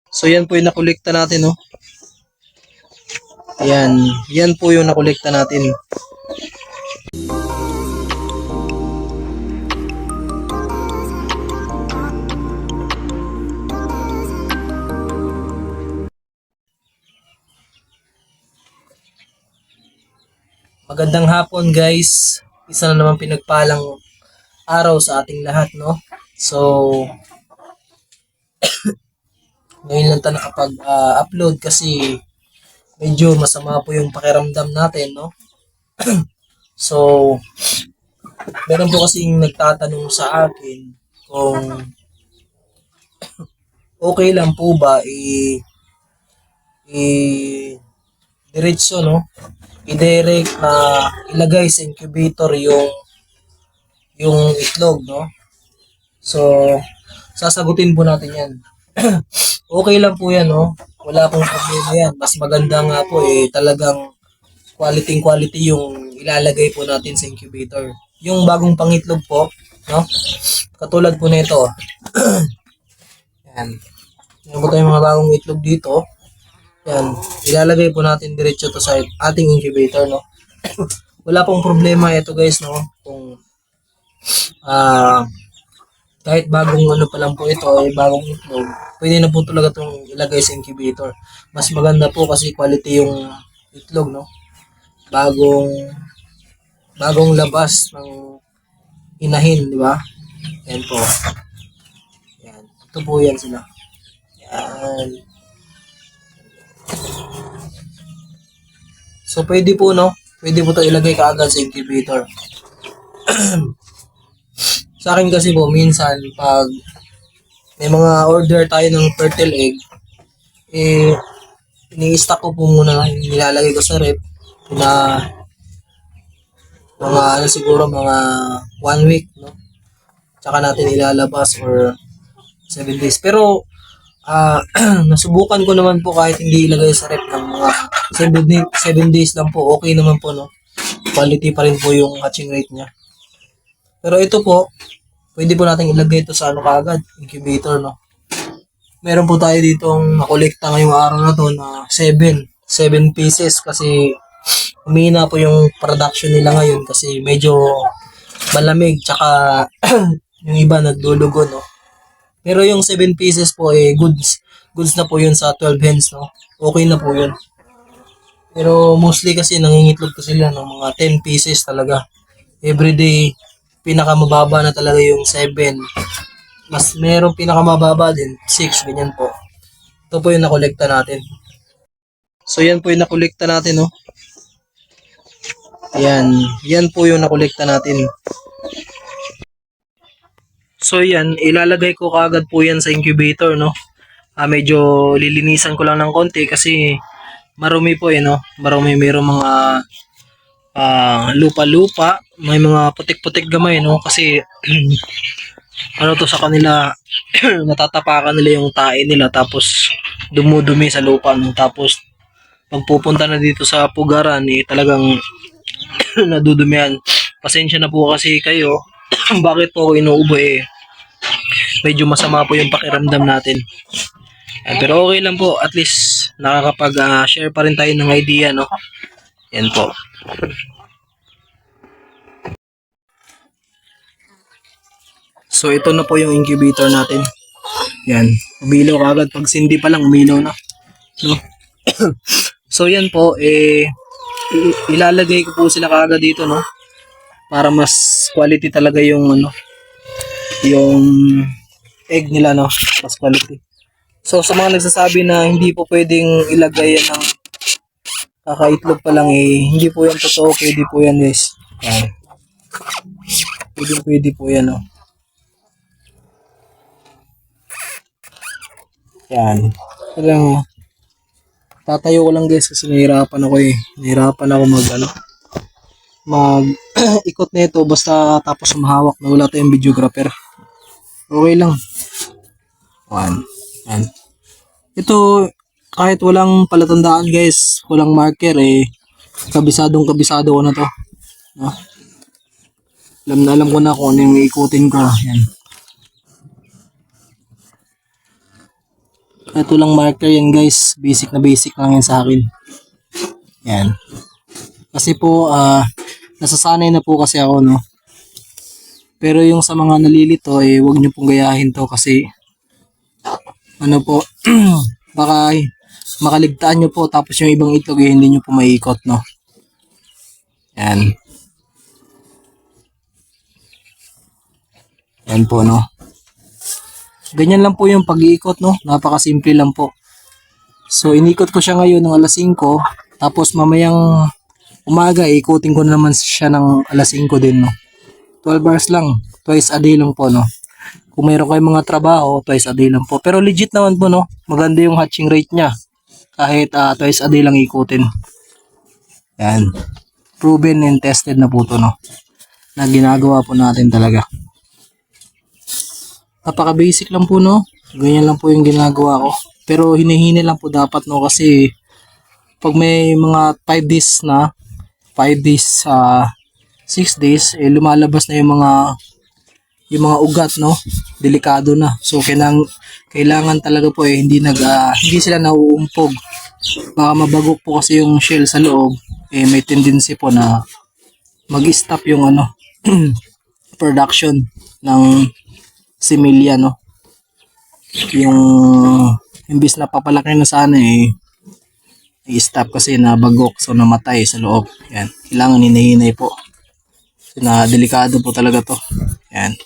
So yan po yung nakolekta natin, no? Yan. Yan po yung nakolekta natin. Magandang hapon, guys. Isa na naman pinagpalang araw sa ating lahat, no? So, ngayon lang tayo nakapag-upload kasi medyo masama po yung pakiramdam natin, no? So, meron po kasing nagtatanong sa akin kung okay lang po ba diretso, no? I-direct na ilagay sa incubator yung itlog, no? So, sasagutin po natin yan. Okay lang po yan, no? Wala pong problema yan. Mas maganda nga po talagang quality yung ilalagay po natin sa incubator. Yung bagong pangitlog po, no? Katulad po nito. Yan. Yan po tayong mga bagong itlog dito. Yan. Ilalagay po natin diretso to sa ating incubator, no? Wala pong problema ito, guys, no? Kung kahit bagong ano pa lang po ito, bagong itlog, pwede na po talaga itong ilagay sa incubator. Mas maganda po kasi quality yung itlog, no? Bagong labas ng inahin, di ba? Yan po. Yan. Ito po yan sila. Yan. So, pwede po, no? Pwede po ito ilagay kaagad sa incubator. Sa akin kasi po, minsan, pag may mga order tayo ng fertile egg, ini-stock ko po muna, nilalagay ko sa rep, na mga siguro mga 1 week, no? Tsaka natin ilalabas or 7 days. Pero, nasubukan ko naman po kahit hindi ilagay sa rep ng mga 7 days lang po, okay naman po, no? Quality pa rin po yung hatching rate niya. Pero ito po, pwede po natin ilagay ito sa kaagad, incubator, no? Meron po tayo ditong nakolekta ngayong araw na to na 7 pieces kasi humina po yung production nila ngayon kasi medyo malamig tsaka yung iba nagdulugo, no? Pero yung 7 pieces po goods na po yun sa 12 hens, no? Okay na po yun. Pero mostly kasi nangingitlog ko sila ng mga 10 pieces talaga. Everyday, pinakamababa na talaga yung 7. Mas merong pinakamababa din, 6, ganyan po. Ito po yung nakolekta natin. So yan po yung nakolekta natin, no? Yan po yung nakolekta natin. So yan, ilalagay ko kaagad po yan sa incubator, no? Medyo lilinisan ko lang ng konti kasi marumi po, no? Marumi, mayroong mga lupa-lupa, may mga putik-putik gamay, no? Kasi ano to sa kanila, natatapakan nila yung tae nila tapos dumudumi sa lupa, no? Tapos pagpupunta na dito sa pugaran, talagang nadudumihan. Pasensya na po kasi kayo. Bakit po ako inuubo, medyo masama po yung pakiramdam natin. Pero okay lang po, at least nakakapag-share pa rin tayo ng idea, no? Yan po. So ito na po yung incubator natin. Yan, umilaw agad pag sindi pa lang umilaw na, no? So yan po, ilalagay ko po sila kaagad dito, no? Para mas quality talaga yung yung egg nila, no? Mas quality. So sa mga nagsasabi na hindi po pwedeng ilagay yan ng kakaitlog pa lang, hindi po yan totoo. Pwede po yan, guys. Yan. Pwede po yan, no? Yan. Talagang tatayo ko lang, guys, kasi nahirapan ako. Nahirapan ako mag ikot na ito basta tapos mahawak na wala tayong videographer. Okay lang. Yan. Ito, kahit walang palatandaan, guys, walang marker, kabisadong kabisado ko na to, no? Alam ko na kung ano yung ikutin ko. Yan. Ito lang marker yan guys. Basic na basic lang yan sa akin. Yan. Kasi po, nasasanay na po kasi ako, no. Pero yung sa mga nalilito, wag nyo pong gayahin to kasi, ano po, baka makaligtaan nyo po tapos yung ibang itlog hindi nyo po maiikot, no. Yan. Yan po, no. Ganyan lang po yung pag-iikot, no. Napakasimple lang po. So, inikot ko siya ngayon ng alas 5. Tapos, mamayang umaga, ikutin ko na naman siya ng alas 5 din, no. 12 hours lang. Twice a day lang po, no. Kung mayroon kayong mga trabaho, twice a day lang po. Pero legit naman po, no. Maganda yung hatching rate niya. Kahit twice a day lang ikutin. Yan. Proven and tested na po to, no. Na ginagawa po natin talaga. Napaka-basic lang po, no. Ganyan lang po yung ginagawa ko. Pero hinihini lang po dapat, no, kasi pag may mga 5 days na, 5 days, 6 days, lumalabas na yung mga ugat, no. Delikado na. So kailangan talaga po hindi sila nauumpog. Baka mabagok po kasi yung shell sa loob, may tendency po na mag-stop yung production ng similya, no. Yung imbis na papalaki na sana i-stop kasi nabagok, so namatay sa loob. Yan, kailangan hinahinay po. So, na delikado po talaga to. Yan.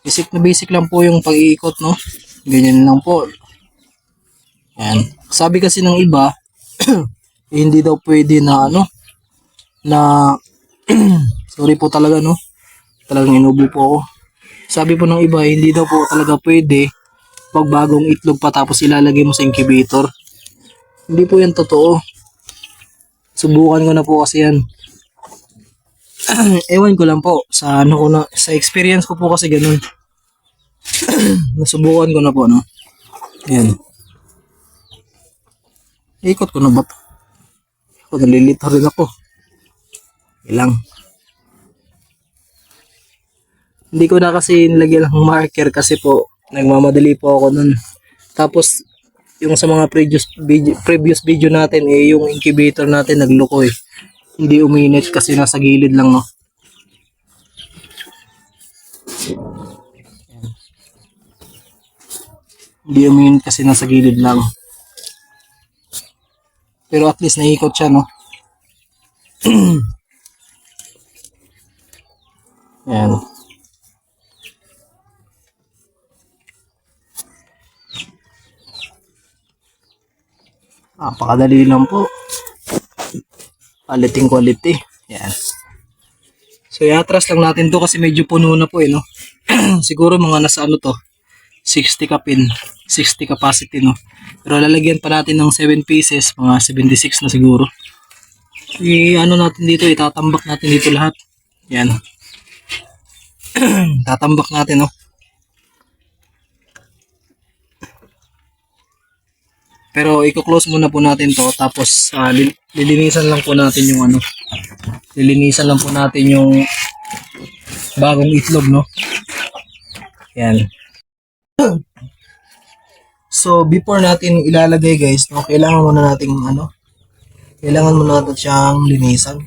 Basic na basic lang po yung pag-iikot, no. Ganyan lang po. Yan. Sabi kasi ng iba, hindi daw pwede na sorry po talaga, no. Talagang inubo po ako. Sabi po ng iba, hindi daw po talaga pwede pag bagong itlog pa tapos ilalagay mo sa incubator. Hindi po yan totoo. Subukan ko na po kasi yan. Ewan ko lang po sa sa experience ko po kasi ganun. Nasubukan ko na po, no. Ayan. Ikot ko na ba to? Nalilito rin ako. Ilang. Hindi ko na kasi nilagyan ng marker kasi po nagmamadali po ako nun. Tapos yung sa mga previous video natin yung incubator natin nagloko Hindi uminit kasi nasa gilid lang, no. Hindi uminit kasi nasa gilid lang. Pero at least naikot siya, no. Yan. Napakadali lang po. Quality. Yan. So, i-atras lang natin to kasi medyo puno na po, no. Siguro mga nasa 60 kapin. 60 capacity, no. Pero lalagyan pa natin ng 7 pieces, mga 76 na siguro. Natin dito, itatambak natin dito lahat. Yan. Tatambak natin, no. Pero i-close muna po natin to tapos lilinisan lang po natin yung lilinisan lang po natin yung bagong itlog, no. Yan. So before natin ilalagay guys, no, kailangan muna natin siyang linisan.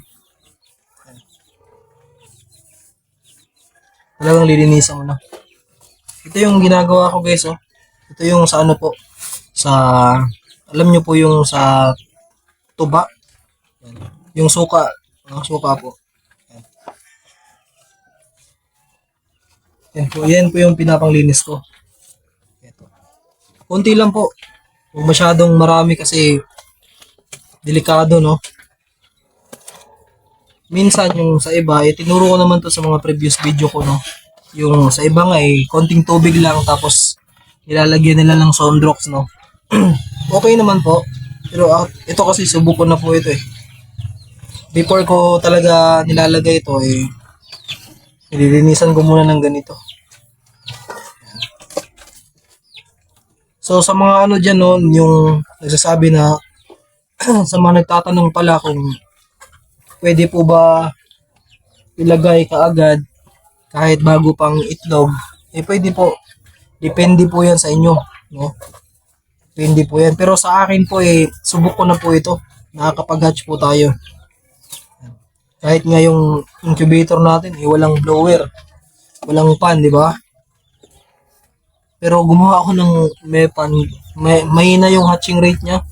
Talagang lilinisan muna. Ito yung ginagawa ko guys, oh. Ito yung sa alam nyo po yung sa tuba. Yung suka. Suka po. Yan po yung pinapanglinis ko. Ito. Kunti lang po. Huwag masyadong marami kasi delikado, no. Minsan yung sa iba, tinuro ko naman to sa mga previous video ko, no. Yung sa iba nga konting tubig lang tapos nilalagyan nila ng Sondrox, no. Okay naman po. Pero ito kasi subok ko na po ito Before ko talaga nilalagay ito nililinisan ko muna ng ganito. So sa mga dyan, no, yung nagsasabi na sa mga nagtatanong pala kung pwede po ba ilagay kaagad kahit bago pang itlog, pwede po. Depende po yan sa inyo, no. Depende po yan. Pero sa akin po subok ko na po ito. Nakakapag-hatch po tayo. Kahit nga yung incubator natin, walang blower. Walang pan, di ba? Pero gumawa ako ng may pan. Mahina yung hatching rate niya.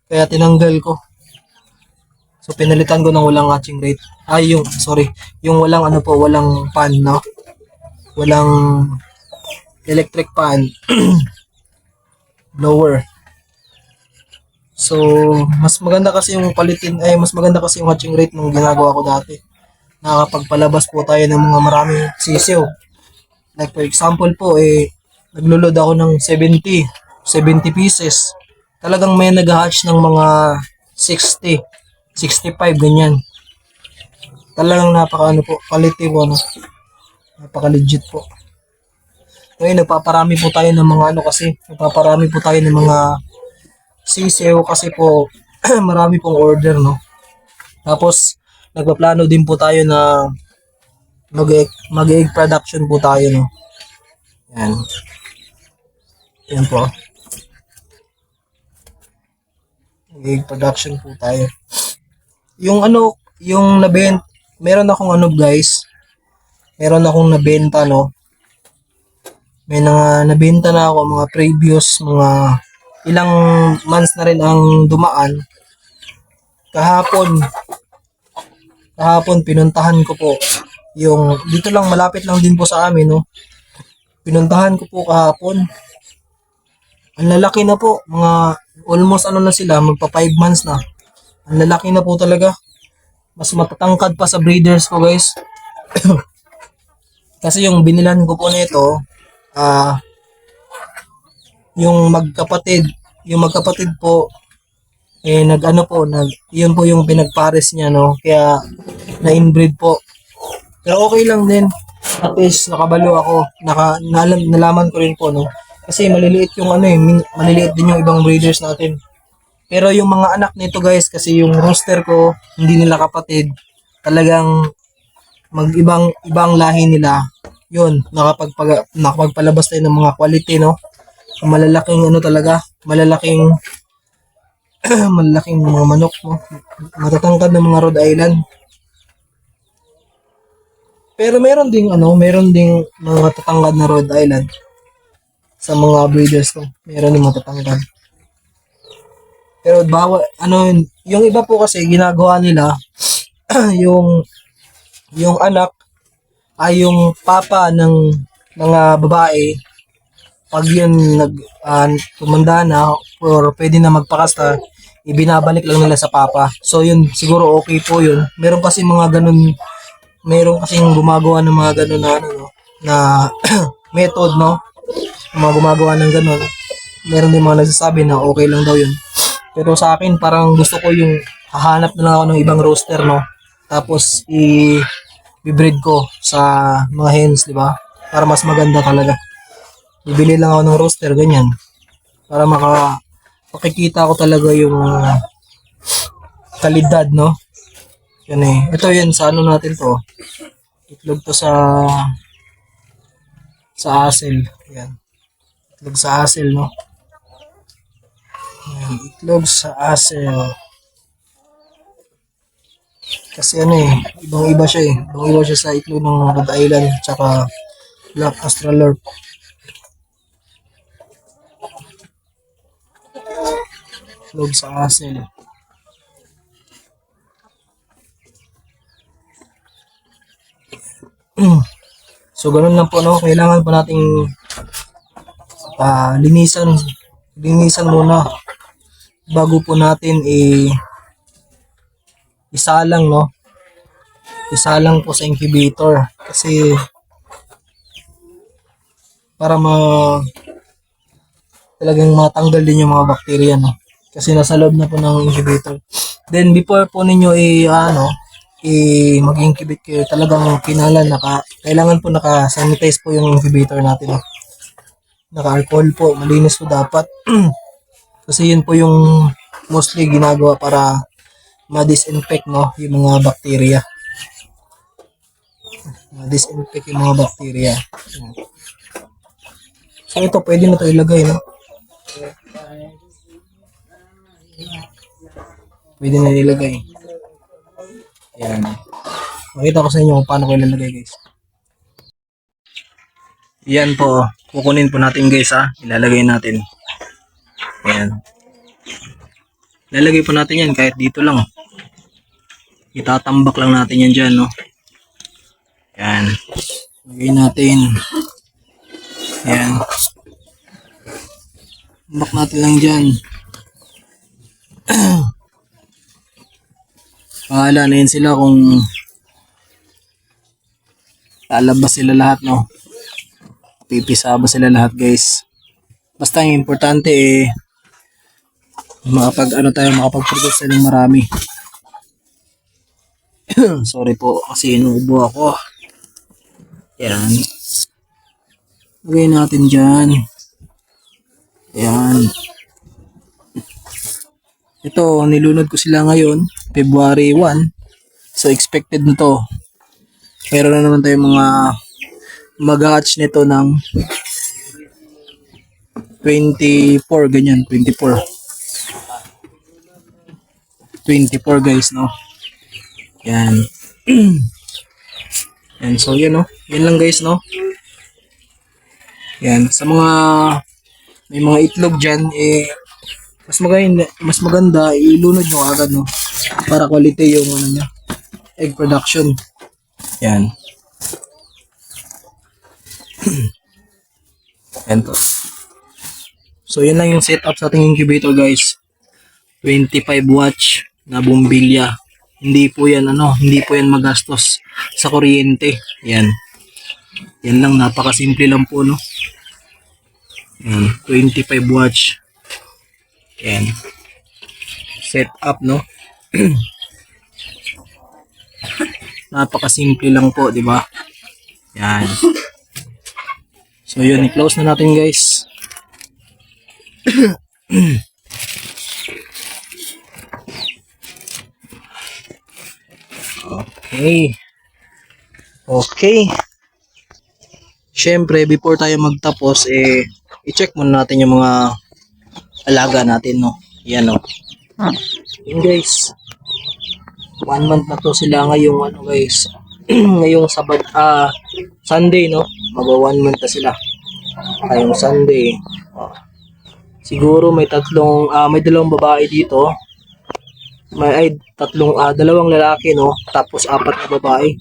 Kaya tinanggal ko. So, pinalitan ko ng walang hatching rate. Yung walang walang pan, no? Walang electric pan. Blower. So, mas maganda kasi yung mas maganda kasi yung hatching rate nung ginagawa ko dati. Nakakapagpalabas po tayo ng mga maraming sisiw. Like for example po, naglulod ako ng 70 pieces. Talagang may nag-hatch ng mga 60, 65, ganyan. Talagang quality po, napaka-legit po. Ngayon, nagpaparami po tayo ng mga sisiw kasi po, marami pong order, no? Tapos, nagpaplano din po tayo na mag-egg production po tayo, no? Yan. Yan po. Mag-egg production po tayo. Meron akong guys. Meron akong nabenta, no? May nabenta na ako, mga previous, mga ilang months na rin ang dumaan. Kahapon pinuntahan ko po dito lang, malapit lang din po sa amin, no? Pinuntahan ko po kahapon. Ang lalaki na po, mga almost na sila, magpa 5 months na. Ang lalaki na po talaga. Mas matatangkad pa sa breeders ko, guys. Kasi yung binilan ko po nito, yung magkapatid po, yun po yung pinagpares niya, no? Kaya, na-inbreed po. Pero okay lang din. At least, nakabalo ako. Nalaman ko rin po, no? Kasi maliliit yung maliliit din yung ibang breeders natin. Pero yung mga anak nito, guys, kasi yung rooster ko, hindi nila kapatid. Talagang ibang lahi nila. Yun, nakapagpalabas tayo ng mga quality, no? Malalaking malalaking malalaking mga manok, no? Matatangkad ng mga Rhode Island. Pero meron ding mga tatangkad na Rhode Island sa mga breeders ko. Meron din matatangkad. Pero yung iba po kasi ginagawa nila yung anak ay yung papa ng mga babae, pag yun tumanda na or pwede na magpakasta, ibinabalik lang nila sa papa. So yun, siguro okay po yun. Meron kasi gumagawa ng mga ganun na method, no? Mga gumagawa ng ganun. Meron din mga nagsasabi na okay lang daw yun. Pero sa akin, parang gusto ko yung hahanap na lang ako ng ibang roster, no? Tapos i-breed ko sa mga hens, di ba? Para mas maganda talaga. Bibili lang ako ng roster, ganyan. Para makikita ko talaga yung kalidad, no? Yan Ito yan, sa natin to. Itlog to sa asil. Yan. Itlog sa asil, no? Yan, itlog sa asil. Kasi ibang-iba siya Ibang-iba siya sa itlog ng Rhode Island tsaka Black Australorp. Itlog sa asil. So, ganun lang po, no? Kailangan pa nating linisan muna bago po natin isalang, no? Isalang po sa incubator kasi para talagang matanggal din yung mga bakterya, no? Kasi nasa loob na po ng incubator. Then before po ninyo mag-incubate kayo, talagang kailangan po naka-sanitize po yung incubator natin, no? Naka-alcohol po, malinis po dapat. Kasi yun po yung mostly ginagawa para ma-disinfect, no, yung mga bakterya. Ma-disinfect yung mga bakterya. So ito, pwede na ito ilagay, no? Pwede na nilagay. Yan. Makita ko sa inyo kung paano ko ilalagay guys. Yan po. Kukunin po natin guys ha. Ilalagay natin. Ayan. Ilalagay po natin yan kahit dito lang. Itatambak lang natin yan dyan no. Yan. Lagay natin. Yan. Tambak natin lang dyan. Pahala na yun sila kung lalabas sila lahat no. Pipisa ba sila lahat guys. Basta ang importante makapag-produce ng marami. Sorry po kasi inuubo ako. Yan. Lagay natin dyan. Yan. Ito, nilunod ko sila ngayon, February 1. So, expected na to. Meron na naman tayong mga mag-hatch nito ng 24, ganyan, 24. 24 guys, no? Yan. Yan, so yan, no? Yan lang guys, no? Yan, sa mga may mga itlog dyan, mas maganda ilunod nyo agad no para quality yung ano niya egg production. Yan. Yan to. So yan lang yung setup sa ating incubator guys. 25 watts na bumbilya. Hindi po yan magastos sa kuryente. Yan. Yan lang, napakasimple lang po no. Yan, 25 watts. Yan. Set up, no? Napakasimple lang po, di ba? Yan. So, yun. I-close na natin, guys. Okay. Okay. Siyempre, before tayo magtapos, i-check muna natin yung mga alaga natin, no? Yan, no? Yun, guys. 1 month na to sila ngayong, guys. Ngayong Sunday, no? Mag 1 month na sila. Ngayong Sunday. Siguro may dalawang babae dito. Dalawang lalaki, no? Tapos 4 na babae.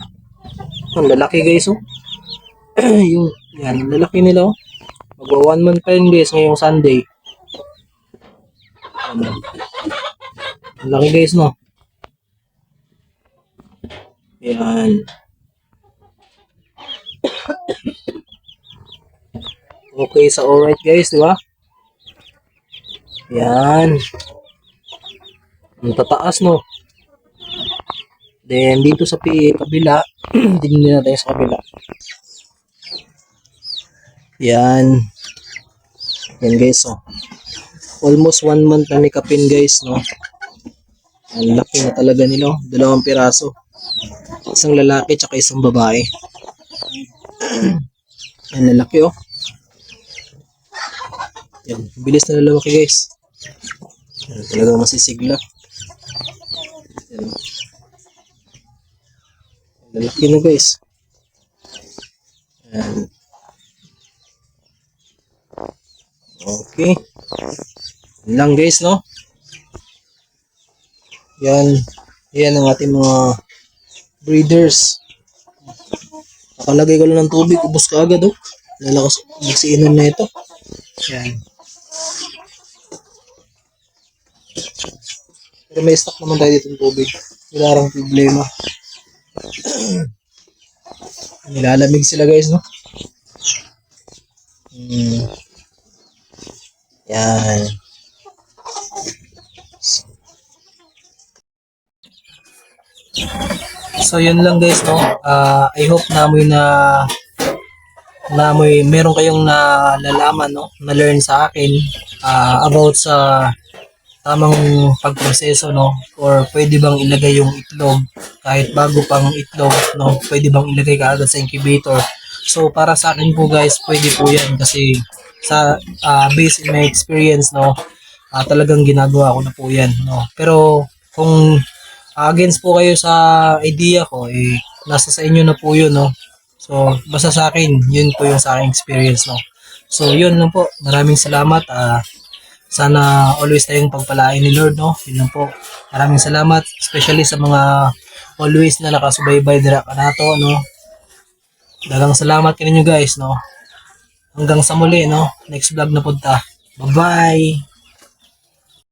Ang lalaki, guys, oh. Yan, lalaki nila, oh. Mag 1 month pa rin, guys, ngayong Sunday. Ang laki guys, no? Yan. Okay, sa alright guys, di ba? Yan. Ang tataas, no? Then, dito sa kabila, tingnan natin sa kabila. Yan. Yan guys, oh. Almost 1 month na ni Kapin guys, no? Ang laki na talaga nila, 2 piraso. Isang lalaki tsaka isang babae. Yan, lalaki, oh. Yan, bilis na lalaki guys. Yan, talagang masisigla. Yan. Lalaki na guys. Yan. Okay. Yan lang guys, no? Yan. Yan ang ating mga breeders. Nakalagay ko lang ng tubig, ubos ka agad, oh. Lalakas magsiinom na ito. Yan. Pero may stock naman tayo dito ng tubig. Wala rang problema. Nilalamig sila guys, no? Yan. So yun lang guys, no. I hope meron kayong nalalaman, no, na learn sa akin about sa tamang pagproseso, no, or pwede bang ilagay yung itlog kahit bago pang itlog, no, pwede bang ilagay kaagad sa incubator. So para sa akin po guys, pwede po yan kasi based in my experience, no, talagang ginagawa ko na po yan, no. Pero kung against po kayo sa idea ko, nasa sa inyo na po yun, no. So, basta sa akin, yun po yung sa aking experience, no. So, yun lang po. Maraming salamat. Sana always tayong pagpalain ni Lord, no. Yun lang po. Maraming salamat, especially sa mga always na nakasubaybay dira ka nato, no. Dagang salamat kaninyo guys, no. Hanggang sa muli, no. Next vlog na punta. Bye-bye.